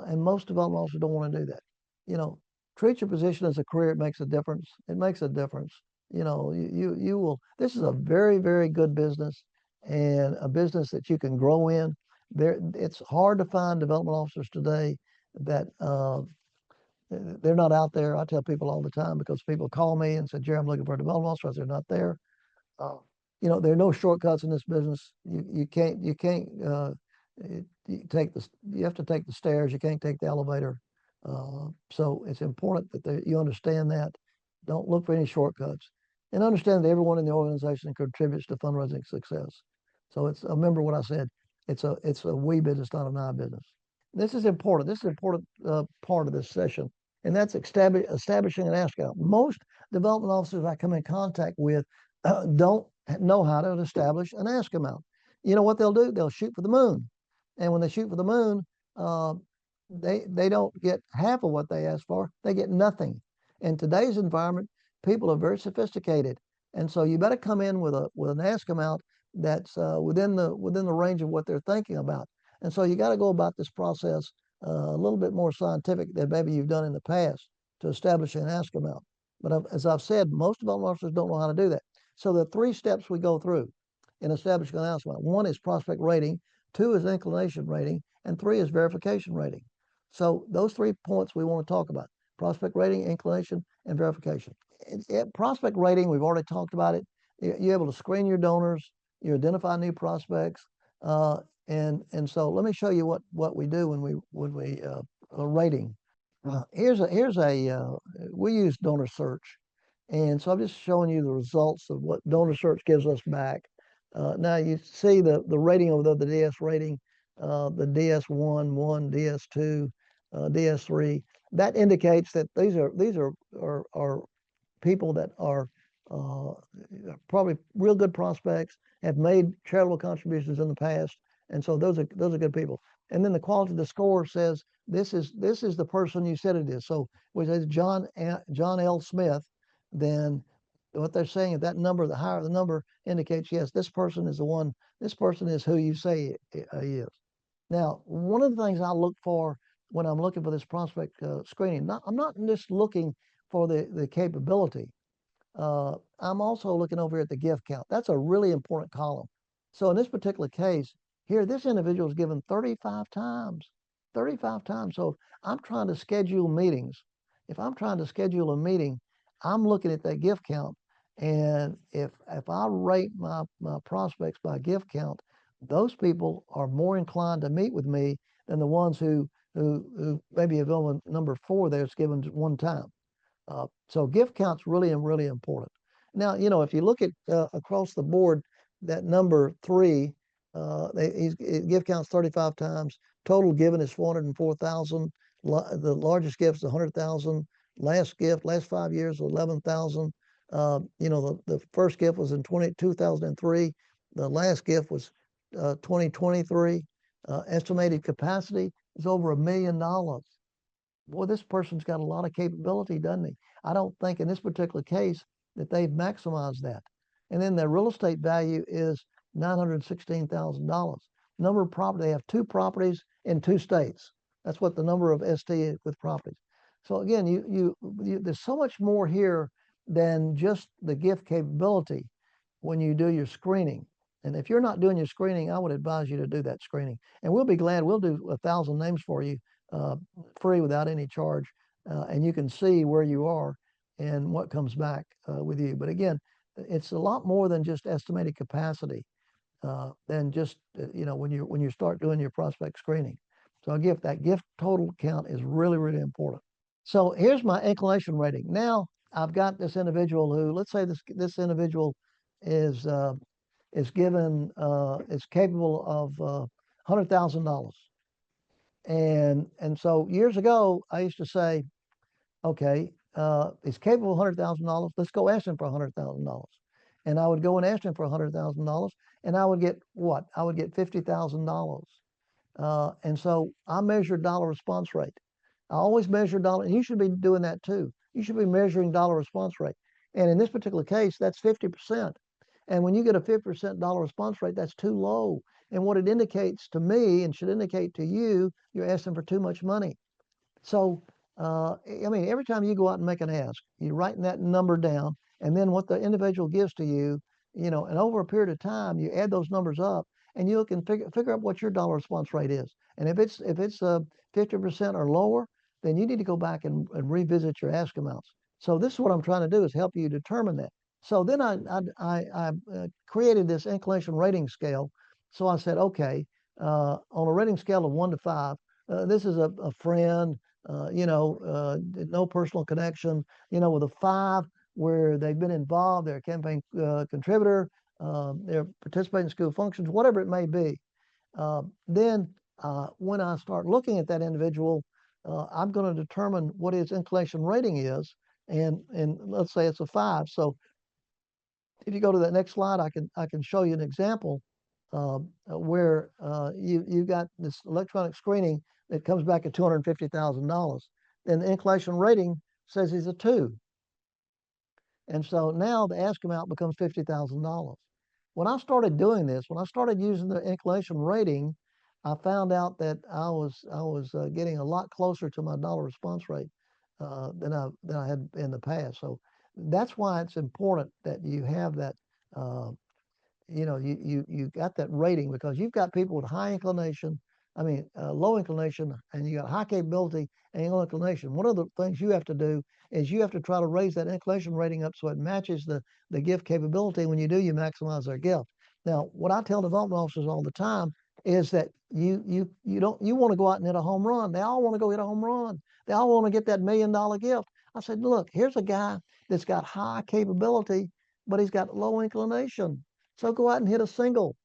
Speaker 1: And most development officers don't want to do that. You know, treat your position as a career. It makes a difference. It makes a difference. You know, you will. This is a very, very good business and a business that you can grow in. It's hard to find development officers today that they're not out there. I tell people all the time because people call me and say, Jerry, I'm looking for a development officer. They're not there. You know, there are no shortcuts in this business. You can't you have to take the stairs. You can't take the elevator. So it's important that you understand that. Don't look for any shortcuts, and understand that everyone in the organization contributes to fundraising success. So remember what I said. It's a we business, not an I business. This is important. This is an important part of this session, and that's establishing an ask out. Most development officers I come in contact with don't know how to establish an ask amount. You know what they'll do? They'll shoot for the moon, and when they shoot for the moon, they don't get half of what they ask for. They get nothing. In today's environment, people are very sophisticated, and so you better come in with an ask amount that's within the range of what they're thinking about. And so you got to go about this process a little bit more scientific than maybe you've done in the past to establish an ask amount. But as I've said, most development officers don't know how to do that. So the 3 steps we go through in establishing an ask amount: 1 is prospect rating, 2 is inclination rating, and 3 is verification rating. So those 3 points we want to talk about: prospect rating, inclination, and verification. Prospect rating, we've already talked about it. You're able to screen your donors, you identify new prospects, and so let me show you what we do when we rating. We use Donor Search, and so I'm just showing you the results of what Donor Search gives us back. Now you see the rating over the DS rating, the DS1, DS2, DS3. That indicates that these are people that are probably real good prospects, have made charitable contributions in the past, and so those are good people. And then the quality of the score says this is the person you said it is. So when it says John L. Smith, then what they're saying is that number, the higher the number, indicates yes, this person is the one. This person is who you say he is. Now, one of the things I look for when I'm looking for this prospect screening, I'm not just looking for the capability. I'm also looking over at the gift count. That's a really important column. So in this particular case, here, this individual is given 35 times. 35 times. So I'm trying to schedule meetings. if I'm trying to schedule a meeting, I'm looking at that gift count. And if I rate my prospects by gift count, those people are more inclined to meet with me than the ones who maybe have only number 4 that's given one time. So gift count's really important. Now, if you look at across the board, that number 3, gift count's 35 times. Total given is 404,000. The largest gift is 100,000. Last 5 years, 11,000. The first gift was in 2003. The last gift was 2023. Estimated capacity is over $1 million. Boy, this person's got a lot of capability, doesn't he? I don't think in this particular case that they've maximized that. And then their real estate value is $916,000. Number of property, they have 2 properties in 2 states. That's what the number of ST is with properties. So again, there's so much more here than just the gift capability when you do your screening. And if you're not doing your screening, I would advise you to do that screening. And we'll be glad. We'll do 1,000 names for you free without any charge. And you can see where you are and what comes back with you. But again, it's a lot more than just estimated capacity, than just, when you start doing your prospect screening. So that gift total count is really important. So here's my inclination rating. Now I've got this individual who, let's say this individual is given, is capable of $100,000. And so years ago, I used to say, okay, he's capable of $100,000. Let's go ask him for $100,000. And I would go and ask him for $100,000, and I would get what? I would get $50,000. And so I measure dollar response rate. I always measure dollar, and you should be doing that too. You should be measuring dollar response rate. And in this particular case, that's 50%. And when you get a 50% dollar response rate, that's too low. And what it indicates to me and should indicate to you, you're asking for too much money. So, every time you go out and make an ask, you're writing that number down, and then what the individual gives to you, and over a period of time, you add those numbers up, and you can figure out what your dollar response rate is. And if it's 50% or lower, then you need to go back and revisit your ask amounts. So this is what I'm trying to do, is help you determine that. So then I created this inclination rating scale. So I said, okay, on a rating scale of 1 to 5, this is a friend, no personal connection, with a 5 where they've been involved, they're a campaign contributor, they're participating in school functions, whatever it may be. Then when I start looking at that individual, I'm going to determine what his inclination rating is, and let's say it's a 5. So if you go to that next slide, I can show you an example where you got this electronic screening that comes back at $250,000. And the inclination rating says he's a 2. And so now the ask amount becomes $50,000. When I started doing this, when I started using the inclination rating, I found out that I was getting a lot closer to my dollar response rate than I had in the past. So that's why it's important that you have that. You got that rating, because you've got people with high inclination, low inclination, and you got high capability and low inclination. One of the things you have to do is you have to try to raise that inclination rating up so it matches the gift capability. When you do, you maximize their gift. Now, what I tell development officers all the time is that you want to go out and hit a home run. They all want to go hit a home run. They all want to get that $1 million gift. I said, look, here's a guy that's got high capability, but he's got low inclination. So go out and hit a single,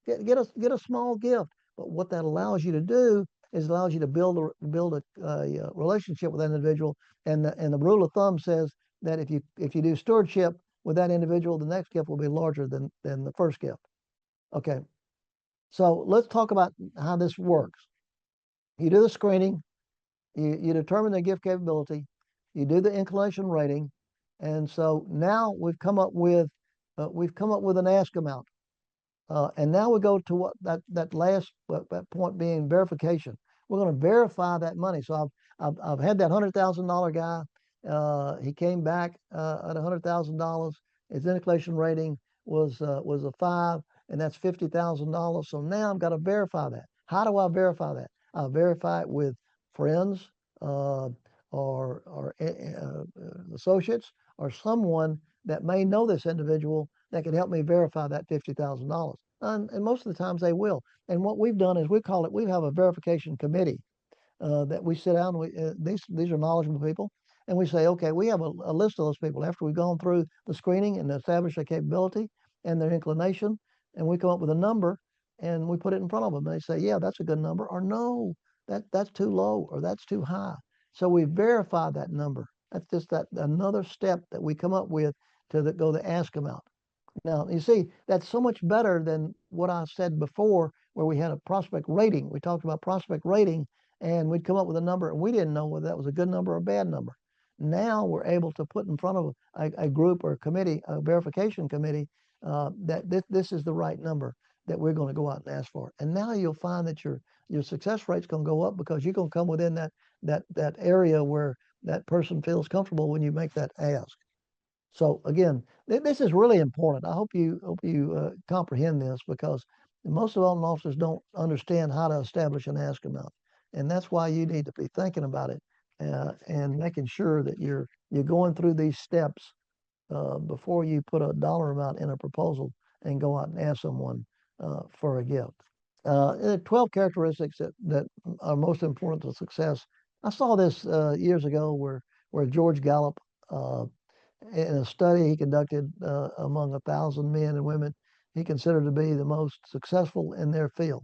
Speaker 1: get a small gift. But what that allows you to do is allows you to build a relationship with that individual. And the rule of thumb says that if you do stewardship with that individual, the next gift will be larger than the first gift. Okay. So let's talk about how this works. You do the screening, you determine the gift capability, you do the inclination rating, and so now we've come up with an ask amount. And now we go to what that last that point being verification. We're going to verify that money. So I've had that $100,000 guy. He came back at $100,000. His inclination rating was a 5, and that's $50,000. So now I've got to verify that. How do I verify that? I verify it with friends, or associates or someone that may know this individual that can help me verify that $50,000. And most of the times they will. And what we've done is we have a verification committee that we sit down. These are knowledgeable people, and we say, okay, we have a list of those people after we've gone through the screening and established their capability and their inclination, and we come up with a number and we put it in front of them. And they say, yeah, that's a good number, or no, that's too low, or that's too high. So we verify that number. That's just that another step that we come up with to go the ask amount. Now, you see, that's so much better than what I said before, where we had a prospect rating. We talked about prospect rating, and we'd come up with a number, and we didn't know whether that was a good number or a bad number. Now we're able to put in front of a group or a committee, a verification committee, that this is the right number that we're going to go out and ask for. And now you'll find that your success rate's going to go up because you're going to come within that area where that person feels comfortable when you make that ask. So again, this is really important. I hope you comprehend this, because most development officers don't understand how to establish an ask amount, and that's why you need to be thinking about it and making sure that you're going through these steps before you put a dollar amount in a proposal and go out and ask someone for a gift. There are 12 characteristics that are most important to success. I saw this years ago where George Gallup in a study he conducted among 1,000 men and women, he considered to be the most successful in their field.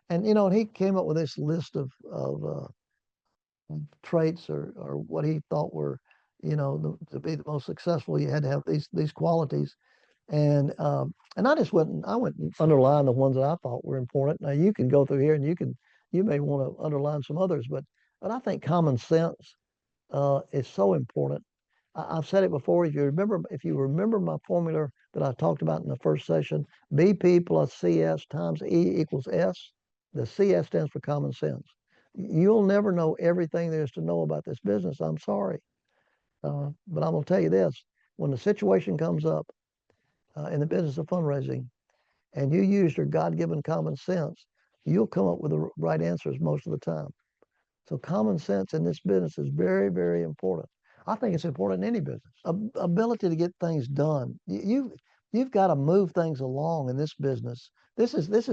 Speaker 1: And he came up with this list of traits or what he thought were, to be the most successful, you had to have these qualities. And I just went and underlined the ones that I thought were important. Now you can go through here and you may want to underline some others, but I think common sense is so important. I've said it before. If you remember my formula that I talked about in the first session, BP plus CS times E equals S. The CS stands for common sense. You'll never know everything there is to know about this business. I'm sorry, but I'm going to tell you this: when the situation comes up in the business of fundraising, and you use your God-given common sense, you'll come up with the right answers most of the time. So common sense in this business is very, very important. I think it's important in any business. Ability to get things done. You've got to move things along in this business. This is this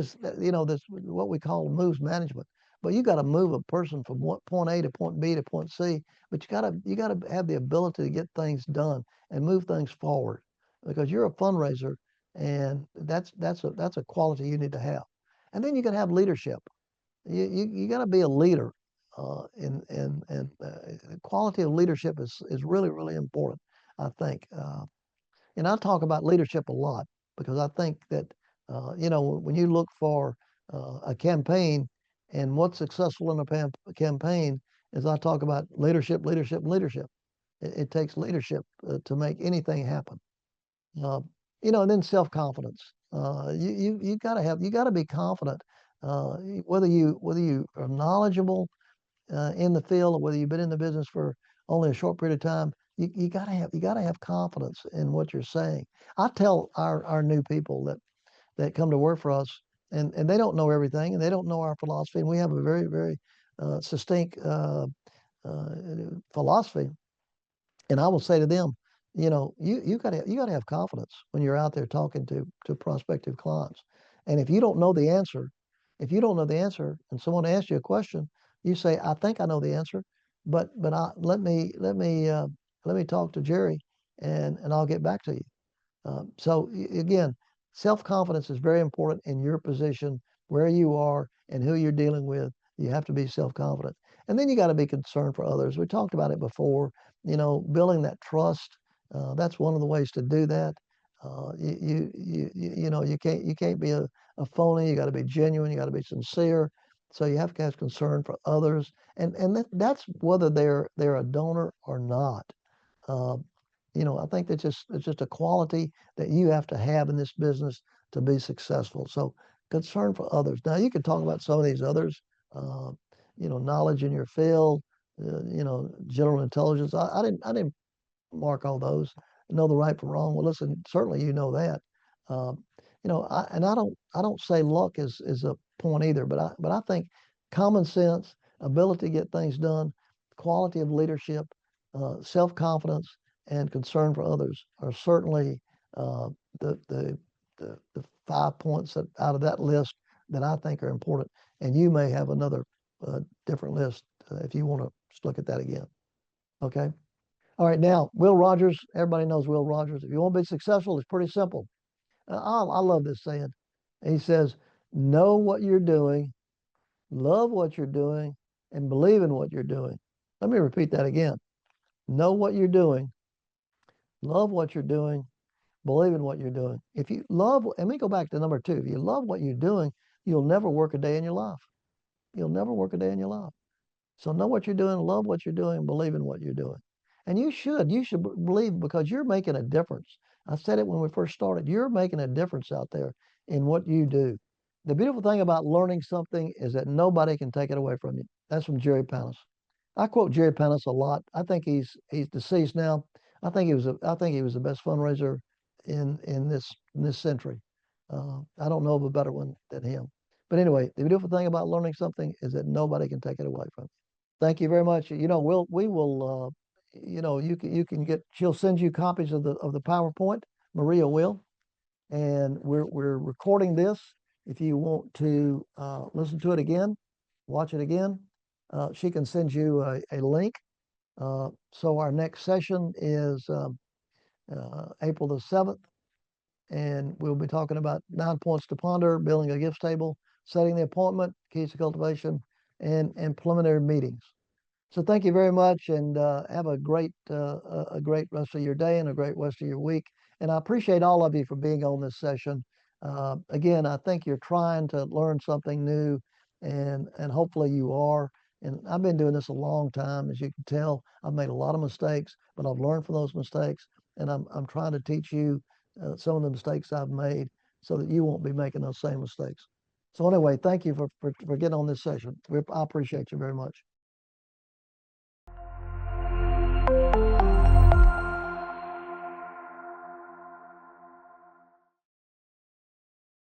Speaker 1: what we call moves management. But you got to move a person from point A to point B to point C. But you got to have the ability to get things done and move things forward, because you're a fundraiser, and that's a quality you need to have. And then you can have leadership. You got to be a leader. And quality of leadership is really, really important, I think. And I talk about leadership a lot, because I think that, when you look for a campaign, and what's successful in a campaign is I talk about leadership, leadership, leadership. It takes leadership to make anything happen. And then self-confidence. You got to be confident, whether you are knowledgeable in the field, or whether you've been in the business for only a short period of time. You gotta have confidence in what you're saying. I tell our new people that come to work for us, and they don't know everything, and they don't know our philosophy, and we have a very, very succinct philosophy. And I will say to them, you gotta have confidence when you're out there talking to prospective clients. And if you don't know the answer, and someone asks you a question, you say, I think I know the answer, but let me talk to Jerry, and I'll get back to you. So again, self-confidence is very important in your position, where you are and who you're dealing with. You have to be self-confident. And then you got to be concerned for others. We talked about it before, building that trust. That's one of the ways to do that. You can't be a phony. You got to be genuine. You got to be sincere. So you have to have concern for others, and that's whether they're a donor or not. I think it's just a quality that you have to have in this business to be successful. So concern for others. Now you can talk about some of these others. Knowledge in your field. General intelligence. I didn't mark all those. Know the right from wrong. Well, listen, certainly you know that. I don't say luck is a point either, but I think common sense, ability to get things done, quality of leadership, self-confidence, and concern for others are certainly the, the, the 5 points that out of that list that I think are important. And you may have another different list if you want to look at that again. Okay. All right. Now, Will Rogers, everybody knows Will Rogers. If you want to be successful, it's pretty simple. I love this saying. He says, know what you're doing, love what you're doing, and believe in what you're doing. Let me repeat that again. Know what you're doing, love what you're doing, believe in what you're doing. If you love, let me go back to number 2. If you love what you're doing, you'll never work a day in your life. You'll never work a day in your life. So know what you're doing, love what you're doing, believe in what you're doing. And you should believe, because you're making a difference. I said it when we first started. You're making a difference out there in what you do. The beautiful thing about learning something is that nobody can take it away from you. That's from Jerry Panis. I quote Jerry Panis a lot. I think he's deceased now. I think he was the best fundraiser in this century. I don't know of a better one than him. But anyway, the beautiful thing about learning something is that nobody can take it away from you. Thank you very much. You know, we will you know, you can get, she'll send you copies of the PowerPoint. Maria will. And we're recording this. If you want to listen to it again, watch it again, she can send you a link. So our next session is April the 7th, and we'll be talking about 9 points to ponder, building a gifts table, setting the appointment, keys to cultivation, and preliminary meetings. So thank you very much, and have a great rest of your day and a great rest of your week. And I appreciate all of you for being on this session. Again, I think you're trying to learn something new, and hopefully you are. And I've been doing this a long time, as you can tell. I've made a lot of mistakes, but I've learned from those mistakes, and I'm trying to teach you some of the mistakes I've made so that you won't be making those same mistakes. So anyway, thank you for getting on this session. I appreciate you very much.